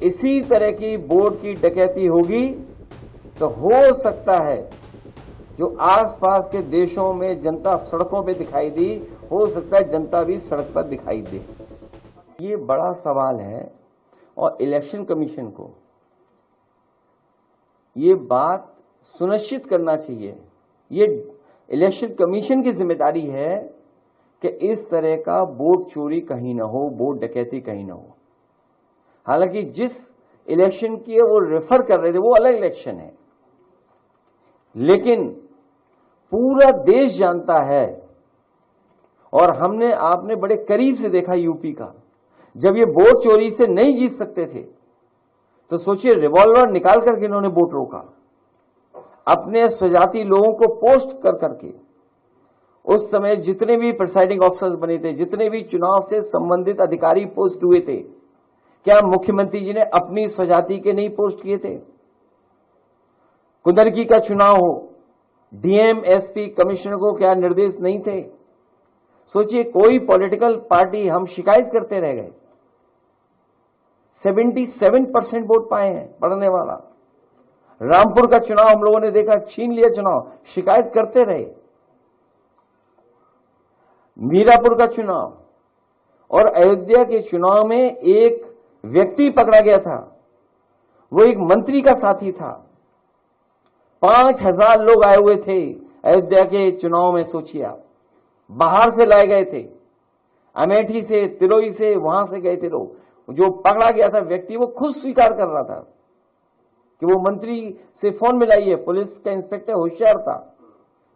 इसी तरह की वोट की डकैती होगी तो हो सकता है जो आसपास के देशों में जनता सड़कों पे दिखाई दी, हो सकता है जनता भी सड़क पर दिखाई दे। ये बड़ा सवाल है और इलेक्शन कमीशन को ये बात सुनिश्चित करना चाहिए। ये इलेक्शन कमीशन की जिम्मेदारी है कि इस तरह का वोट चोरी कहीं ना हो, वोट डकैती कहीं ना हो। हालांकि जिस इलेक्शन की वो रेफर कर रहे थे वो अलग इलेक्शन है, लेकिन पूरा देश जानता है और आपने बड़े करीब से देखा यूपी का, जब ये वोट चोरी से नहीं जीत सकते थे तो सोचिए रिवॉल्वर निकाल करके इन्होंने वोट रोका, अपने स्वजाति लोगों को पोस्ट कर करके। उस समय जितने भी प्रिसाइडिंग ऑफिसर्स बने थे, जितने भी चुनाव से संबंधित अधिकारी पोस्ट हुए थे, क्या मुख्यमंत्री जी ने अपनी स्वजाति के नहीं पोस्ट किए थे? कुंदरकी का चुनाव हो, डीएम, एसपी, कमिश्नर को क्या निर्देश नहीं थे? सोचिए कोई पॉलिटिकल पार्टी, हम शिकायत करते रह गए। 77% वोट पाए हैं पढ़ने वाला। रामपुर का चुनाव हम लोगों ने देखा, छीन लिया चुनाव, शिकायत करते रहे। मीरापुर का चुनाव और अयोध्या के चुनाव में एक व्यक्ति पकड़ा गया था, वो एक मंत्री का साथी था। 5000 लोग आए हुए थे अयोध्या के चुनाव में, सोचिए आप, बाहर से लाए गए थे, अमेठी से, तिलोई से, वहां से गए थे लोग। जो पकड़ा गया था व्यक्ति वो खुद स्वीकार कर रहा था कि वो मंत्री से फोन मिलाइए। पुलिस का इंस्पेक्टर होशियार था,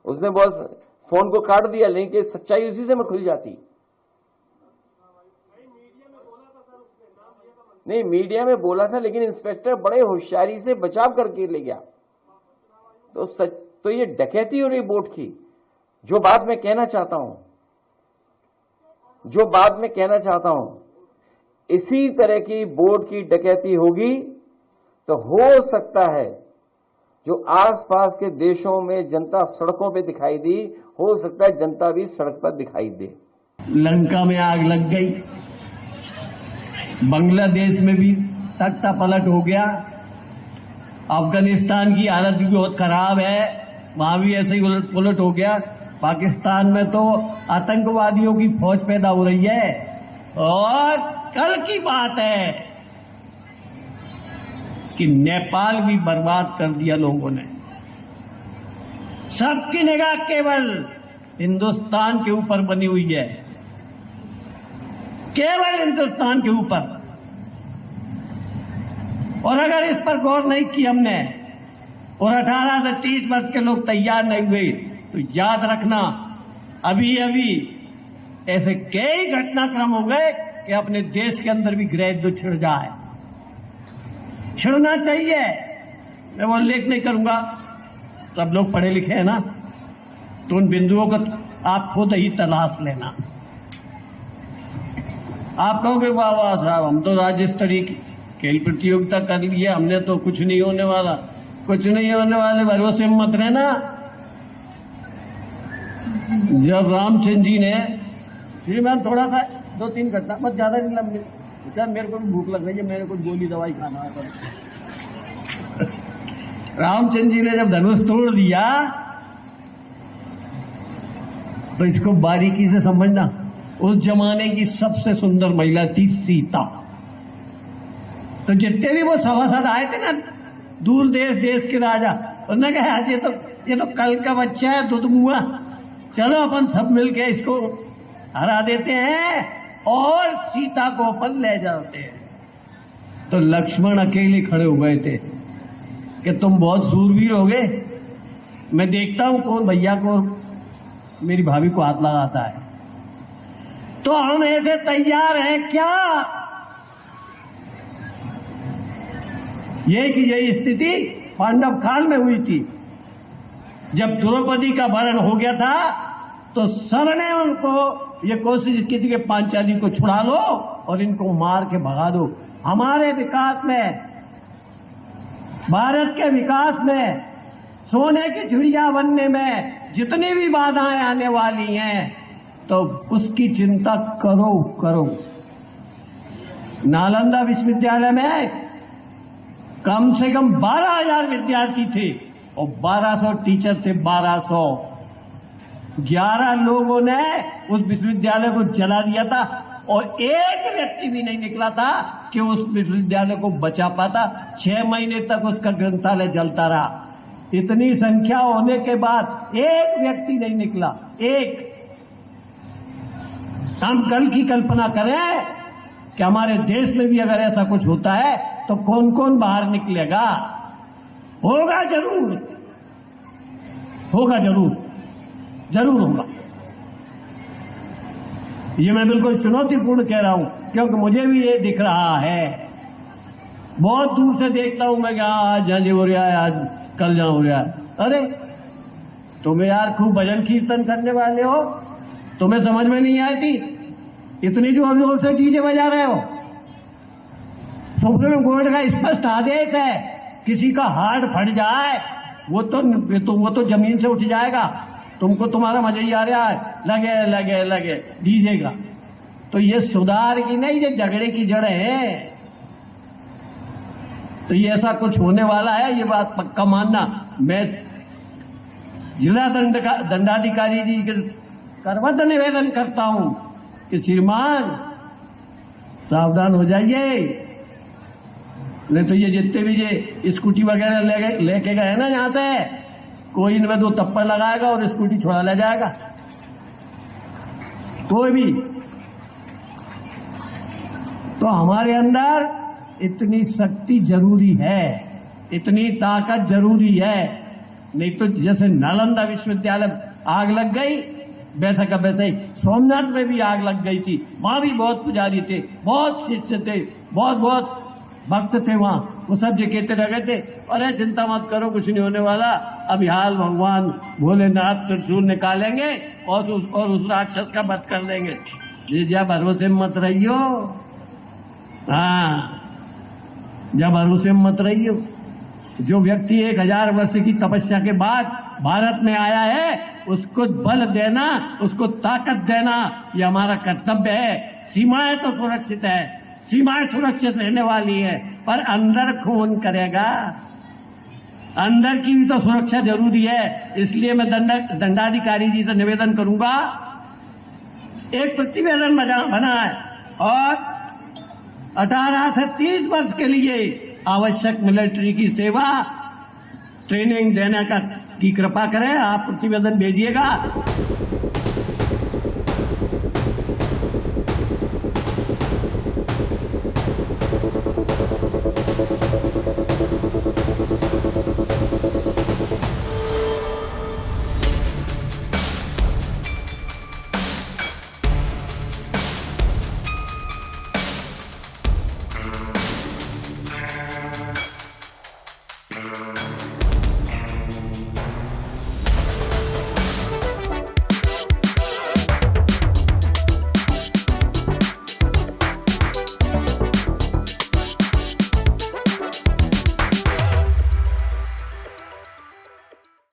उसने बस फोन को काट दिया, लेकिन सच्चाई उसी से में खुल जाती। नहीं, मीडिया में बोला था, लेकिन इंस्पेक्टर बड़े होशियारी से बचाव करके ले गया। तो ये डकैती हो रही वोट की। जो बात मैं कहना चाहता हूं, इसी तरह की वोट की डकैती होगी तो हो सकता है जो आसपास के देशों में जनता सड़कों पे दिखाई दी, हो सकता है जनता भी सड़क पर दिखाई दे। लंका में आग लग गई, बांग्लादेश में भी तख्ता पलट हो गया, अफगानिस्तान की हालत भी बहुत खराब है, वहां भी ऐसे ही उलट पुलट हो गया। पाकिस्तान में तो आतंकवादियों की फौज पैदा हो रही है। और कल की बात है कि नेपाल भी बर्बाद कर दिया लोगों ने। सबकी निगाह केवल हिंदुस्तान के ऊपर बनी हुई है, केवल हिंदुस्तान के ऊपर। और अगर इस पर गौर नहीं की हमने और 18 से 30 वर्ष के लोग तैयार नहीं हुए तो याद रखना, अभी अभी ऐसे कई घटनाक्रम हो गए कि अपने देश के अंदर भी गृह युद्ध छिड़ जाए। छिड़ना चाहिए, मैं वो उल्लेख नहीं करूंगा, सब लोग पढ़े लिखे हैं ना, तो उन बिंदुओं को आप खुद ही तलाश लेना। आप कहोगे वाह वाह साहब, हम तो राज्य स्तरीय खेल प्रतियोगिता कर ली है, हमने तो कुछ नहीं होने वाला। कुछ नहीं होने वाले भरोसे में मत रहना। जब रामचंद्र जी ने, श्रीमान थोड़ा सा 2-3 घटना, बस ज्यादा नहीं लंबी, सर मेरे को भी भूख लग रही है, मेरे को गोली दवाई खाना है। रामचंद्र जी ने जब धनुष तोड़ दिया तो इसको बारीकी से समझना, उस जमाने की सबसे सुंदर महिला थी सीता। तो जितने भी वो सभासद आए थे ना, दूर देश के राजा, उन्होंने कहा ये तो कल का बच्चा है, दूध मुआ, चलो अपन सब मिलके इसको हरा देते हैं और सीता को अपन ले जाते हैं। तो लक्ष्मण अकेले खड़े हो गए थे कि तुम बहुत सूरवीर हो गए, मैं देखता हूं कौन भैया को, मेरी भाभी को हाथ लगाता है। तो हम ऐसे तैयार हैं क्या? यही स्थिति पांडव काल में हुई थी। जब द्रौपदी का वरण हो गया था तो सबने उनको ये कोशिश की थी कि पांचाली को छुड़ा लो और इनको मार के भगा दो। हमारे विकास में, भारत के विकास में, सोने की चिड़िया बनने में जितनी भी बाधाएं आने वाली हैं तो उसकी चिंता करो। नालंदा विश्वविद्यालय में कम से कम 12,000 विद्यार्थी थे और 1200 टीचर थे। 1200 11 लोगों ने उस विश्वविद्यालय को जला दिया था और एक व्यक्ति भी नहीं निकला था कि उस विश्वविद्यालय को बचा पाता। 6 महीने तक उसका ग्रंथालय जलता रहा। इतनी संख्या होने के बाद एक व्यक्ति नहीं निकला। एक हम कल की कल्पना करें कि हमारे देश में भी अगर ऐसा कुछ होता है तो कौन कौन बाहर निकलेगा। होगा जरूर, होगा जरूर, जरूर होगा। ये मैं बिल्कुल चुनौतीपूर्ण कह रहा हूं क्योंकि मुझे भी ये दिख रहा है। बहुत दूर से देखता हूं मैं कि आज ये हो रहा है, आज कल जहां हो रहा है। अरे तुम्हें यार खूब भजन कीर्तन करने वाले हो, तुम्हें समझ में नहीं आई थी? इतनी जोर जोर से डीजे बजा रहे हो। सुप्रीम कोर्ट का स्पष्ट आदेश है, किसी का हार्ट फट जाए वो तो जमीन से उठ जाएगा। तुमको तुम्हारा मजा ही आ रहा है, लगे लगे लगे डीजे का। तो ये सुधार की नहीं, ये झगड़े की जड़ है। तो ये ऐसा कुछ होने वाला है, ये बात पक्का मानना। मैं जिला दंडाधिकारी जी के सर्वत्र निवेदन करता हूं कि श्रीमान सावधान हो जाइए, नहीं तो ये जितने भी ये स्कूटी वगैरह लेके गए ना यहां से, कोई इनमें 2 थप्पड़ लगाएगा और स्कूटी छुड़ा ले जाएगा। कोई भी। तो हमारे अंदर इतनी शक्ति जरूरी है, इतनी ताकत जरूरी है। नहीं तो जैसे नालंदा विश्वविद्यालय आग लग गई, वैसा का वैसे ही सोमनाथ में भी आग लग गई थी। वहां भी बहुत पुजारी थे, बहुत शिष्य थे, बहुत भक्त थे वहां। वो सब ये कहते रह गए थे, अरे चिंता मत करो, कुछ नहीं होने वाला, अभी हाल भगवान भोलेनाथ त्रिशूल निकालेंगे और उस राक्षस का वध कर देंगे। ये जब भरोसे मत रहियो, हाँ जब भरोसे मत रहियो। जो व्यक्ति 1000 वर्ष की तपस्या के बाद भारत में आया है, उसको बल देना, उसको ताकत देना, ये हमारा कर्तव्य है। सीमाएं तो सुरक्षित है, सीमाएं सुरक्षित रहने वाली है, पर अंदर कौन करेगा? अंदर की भी तो सुरक्षा जरूरी है। इसलिए मैं दंडाधिकारी जी से निवेदन करूंगा, एक प्रतिवेदन बना है और 18 से 30 वर्ष के लिए आवश्यक मिलिट्री की सेवा ट्रेनिंग देने की कृपा करें। आप प्रतिवेदन भेजिएगा।